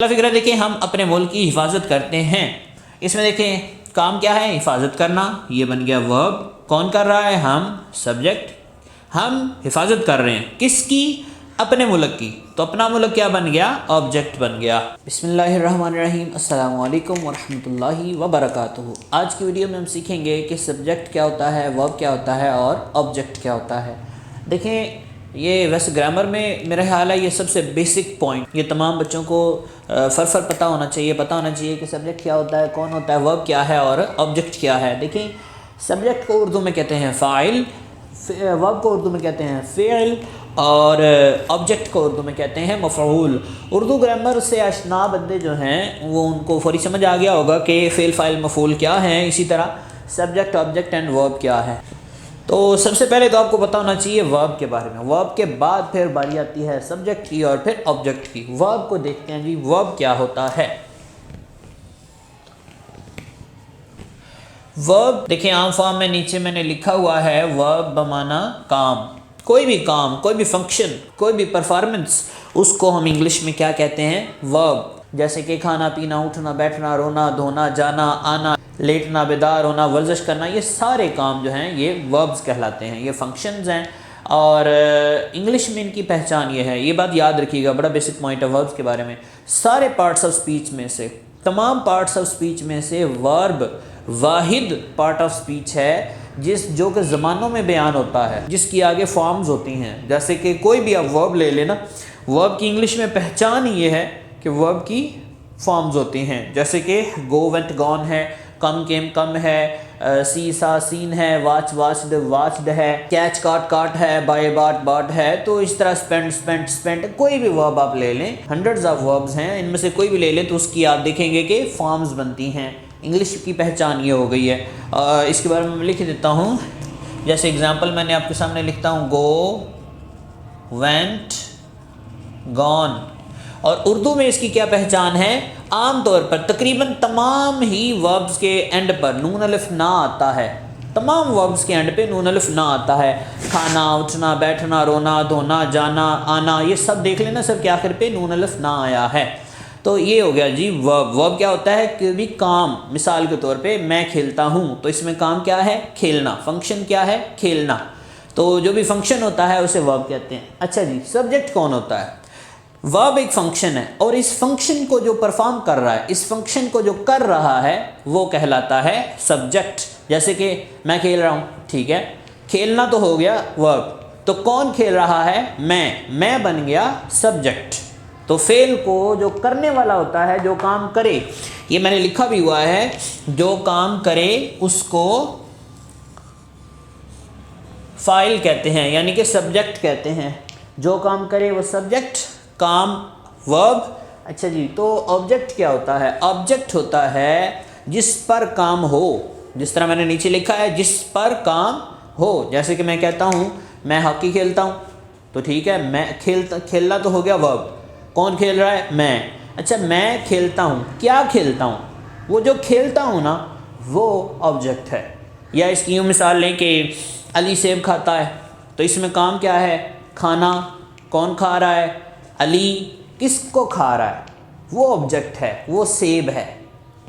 अगला फिक्रा देखिए, हम अपने मुल्क की हिफाजत करते हैं। इसमें देखें काम क्या है, हिफाजत करना, ये बन गया वर्ब। कौन कर रहा है, हम, सब्जेक्ट। हम हिफाजत कर रहे हैं किसकी, अपने मुल्क की, तो अपना मुल्क क्या बन गया, ऑब्जेक्ट बन गया। बिस्मिल्लाहिर्रहमानिर्रहीम, अस्सलामु अलैकुम वरहमतुल्लाहि वबरकातुहू। आज की वीडियो में हम सीखेंगे कि सब्जेक्ट क्या होता है, वर्ब क्या होता है और ऑब्जेक्ट क्या होता है। देखें, ये वैसे ग्रामर में मेरा ख्याल है ये सबसे बेसिक पॉइंट, ये तमाम बच्चों को फर पता होना चाहिए कि सब्जेक्ट क्या होता है, कौन होता है, वर्ब क्या है और ऑब्जेक्ट क्या है। देखिए, सब्जेक्ट को उर्दू में कहते हैं फ़ाइल, वर्ब को उर्दू में कहते हैं फ़िल और ऑब्जेक्ट को उर्दू में कहते हैं मफ़ऊल। उर्दू ग्रामर से आशना बंदे जो हैं वो उनको फौरी समझ आ गया होगा कि फ़िल, फ़ाइल, मफ़ऊल क्या हैं। इसी तरह सब्जेक्ट, ऑब्जेक्ट एंड वर्ब क्या है। तो सबसे पहले तो आपको पता होना चाहिए वर्ब के बारे में। वर्ब के बाद फिर बारी आती है सब्जेक्ट की और फिर ऑब्जेक्ट की। वर्ब को देखते हैं जी, वर्ब क्या होता है। वर्ब देखिए, आम फॉर्म में नीचे मैंने लिखा हुआ है वर्ब बमाना काम। कोई भी काम, कोई भी फंक्शन, कोई भी परफॉर्मेंस, उसको हम इंग्लिश में क्या कहते हैं, वर्ब। जैसे कि खाना पीना, उठना बैठना, रोना धोना, जाना आना, लेटना, बेदार होना, वर्जिश करना, ये सारे काम जो हैं ये वर्ब्स कहलाते हैं, ये फंक्शंस हैं। और इंग्लिश में इनकी पहचान ये है, ये बात याद रखिएगा, बड़ा बेसिक पॉइंट है वर्ब्स के बारे में। सारे पार्ट्स ऑफ स्पीच में से, तमाम पार्ट्स ऑफ स्पीच में से verb Wahid part of speech है जो कि ज़मानों में बयान होता है, जिसकी आगे फॉर्म्स होती हैं। जैसे कि कोई भी आप वर्ब ले लेना, वर्ब की इंग्लिश में पहचान ये है कि वर्ब की फॉर्म्स होती हैं। जैसे कि गो वेंट गॉन है, कम केम कम है, सी सा सीन है, वाच वाच्ड वाच्ड है, कैच काट काट है, बाय बाट बाट है। तो इस तरह स्पेंड स्पेंट स्पेंट, कोई भी वर्ब आप ले लें, हंड्रेड्स ऑफ वर्ब्स हैं, इनमें से कोई भी ले लें तो उसकी आप देखेंगे कि फॉर्म्स बनती हैं। इंग्लिश की पहचान ये हो गई है। इसके बारे में मैं लिख देता हूँ। जैसे एग्जांपल मैंने आपके सामने लिखता हूँ, गो वेंट गॉन। और उर्दू में इसकी क्या पहचान है, आम तौर पर तकरीबन तमाम ही वर्ब्स के एंड पर नून अलिफ ना आता है। तमाम वर्ब्स के एंड पे नून अलिफ ना आता है। खाना, उठना, बैठना, रोना धोना, जाना आना, ये सब देख लेना, सब के आखिर पे नून अलिफ ना आया है। तो ये हो गया जी वर्ब। वर्ब क्या होता है कि भी काम, मिसाल के तौर पे मैं खेलता हूँ, तो इसमें काम क्या है, खेलना। फंक्शन क्या है, खेलना। तो जो भी फंक्शन होता है उसे वर्ब कहते हैं। अच्छा जी, सब्जेक्ट कौन होता है। वर्ब एक फंक्शन है और इस फंक्शन को जो परफॉर्म कर रहा है, इस फंक्शन को जो कर रहा है, वो कहलाता है सब्जेक्ट। जैसे कि मैं खेल रहा हूँ, ठीक है, खेलना तो हो गया वर्ब, तो कौन खेल रहा है, मैं बन गया सब्जेक्ट। तो फेल को जो करने वाला होता है, जो काम करे, ये मैंने लिखा भी हुआ है, जो काम करे उसको फाइल कहते हैं, यानी कि सब्जेक्ट कहते हैं। जो काम करे वो सब्जेक्ट, काम वर्ब। अच्छा जी, तो ऑब्जेक्ट क्या होता है, ऑब्जेक्ट होता है जिस पर काम हो। जिस तरह मैंने नीचे लिखा है, जिस पर काम हो। जैसे कि मैं कहता हूँ मैं हॉकी खेलता हूँ, तो ठीक है, मैं खेलना तो हो गया वर्ब। कौन खेल रहा है, मैं। अच्छा, मैं खेलता हूँ, क्या खेलता हूँ, वो जो खेलता हूँ ना, वो ऑब्जेक्ट है। या इसकी यूँ मिसाल लें कि अली सेब खाता है, तो इसमें काम क्या है, खाना। कौन खा रहा है, अली। किसको खा रहा है, वो ऑब्जेक्ट है, वो सेब है।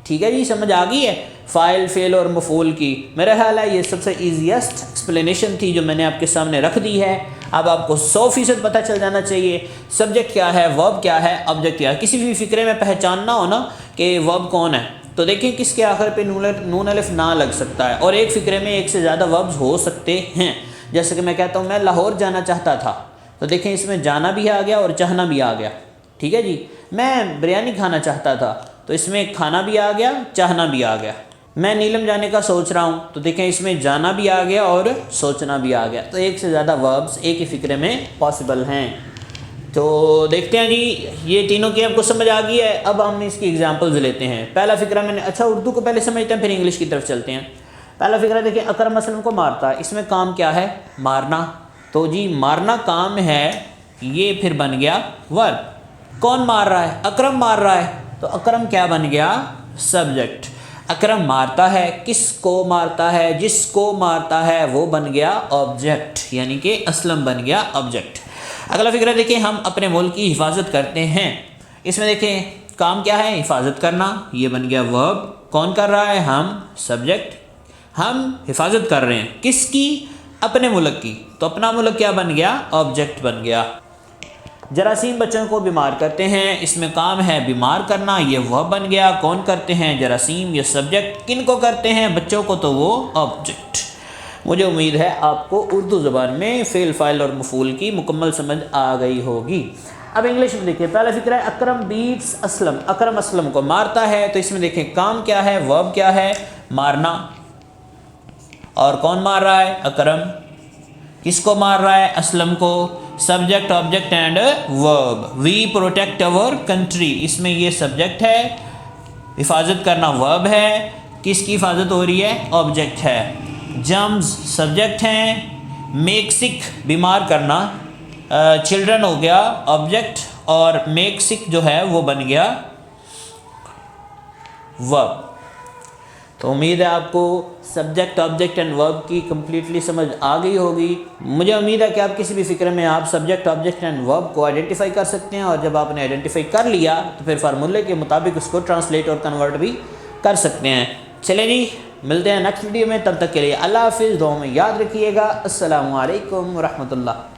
ठीक है जी, समझ आ गई है फ़ाइल, फ़ेल और मफ़ूल की। मेरा ख्याल है ये सबसे ईजीएस्ट एक्सप्लेनेशन थी जो मैंने आपके सामने रख दी है। अब आपको 100% पता चल जाना चाहिए सब्जेक्ट क्या है, वर्ब क्या है, ऑब्जेक्ट क्या है। किसी भी फ़िक्रे में पहचानना हो ना कि वर्ब कौन है, तो देखिए किसके आखिर पे नून अलिफ ना लग सकता है। और एक फ़िक्रे में एक से ज़्यादा वर्ब्स हो सकते हैं। जैसे कि मैं कहता हूँ मैं लाहौर जाना चाहता था, तो देखें इसमें जाना भी आ गया और चाहना भी आ गया। ठीक है जी, मैं बिरयानी खाना चाहता था, तो इसमें खाना भी आ गया, चाहना भी आ गया। मैं नीलम जाने का सोच रहा हूँ, तो देखें इसमें जाना भी आ गया और सोचना भी आ गया। तो एक से ज़्यादा वर्ब्स एक ही फ़िक्रे में पॉसिबल हैं। तो देखते हैं जी, ये तीनों की आपको समझ आ गई है। अब हम इसकी एग्जांपल्स लेते हैं। पहला फ़िक्रा मैंने, अच्छा उर्दू को पहले समझते हैं फिर इंग्लिश की तरफ चलते हैं। पहला फ़िक्रा देखिए, अकरम असलम को मारता है, इसमें काम क्या है, मारना। तो जी मारना काम है, ये फिर बन गया वर्ब। कौन मार रहा है, अकरम मार रहा है, तो अकरम क्या बन गया, सब्जेक्ट। अकरम मारता है, किसको मारता है, जिसको मारता है, वो बन गया ऑब्जेक्ट, यानी कि असलम बन गया ऑब्जेक्ट। अगला फिक्रा देखिए, हम अपने मुल्क की हिफाजत करते हैं। इसमें देखें काम क्या है? हिफाजत करना, ये बन गया वर्ब। कौन कर रहा है? हम। सब्जेक्ट, हम हिफाजत कर रहे हैं। किसकी? अपने मुल्क की। तो अपना मुल्क क्या बन गया? ऑब्जेक्ट बन गया। जरासीम बच्चों को बीमार करते हैं, इसमें काम है बीमार करना, ये वर्ब बन गया। कौन करते हैं? जरासीम, ये सब्जेक्ट। किन को करते हैं? बच्चों को, तो वो ऑब्जेक्ट। मुझे उम्मीद है आपको उर्दू ज़बान में फ़ेल, फ़ाइल और मफ़ूल की मुकम्मल समझ आ गई होगी। अब इंग्लिश में देखिए, पहला फिक्र है अकरम बीट्स असलम। अकरम असलम को मारता है, तो इसमें देखें काम क्या है? वर्ब क्या है? मारना। और कौन मार रहा है? अकरम। किसको मार रहा है? असलम को। Subject, object and verb. We protect our country, इसमें ये सब्जेक्ट है, हिफाजत करना वर्ब है। किसकी हिफाजत हो रही है? ऑब्जेक्ट है। जम्स सब्जेक्ट हैं। मेक सिक बीमार करना, चिल्ड्रन हो गया ऑब्जेक्ट, और मेक सिक जो है वो बन गया वर्ब। तो उम्मीद है आपको सब्जेक्ट, ऑब्जेक्ट एंड वर्ब की कम्प्लीटली समझ आ गई होगी। मुझे उम्मीद है कि आप किसी भी फिक्र में आप सब्जेक्ट, ऑब्जेक्ट एंड वर्ब को आइडेंटिफाई कर सकते हैं, और जब आपने आइडेंटिफाई कर लिया तो फिर फार्मूले के मुताबिक उसको ट्रांसलेट और कन्वर्ट भी कर सकते हैं। चलिए जी, मिलते हैं नेक्स्ट वीडियो में। तब तक के लिए अल्लाह हाफिज़। दुआ में याद रखिएगा। अस्सलामु अलैकुम व रहमतुल्लाह।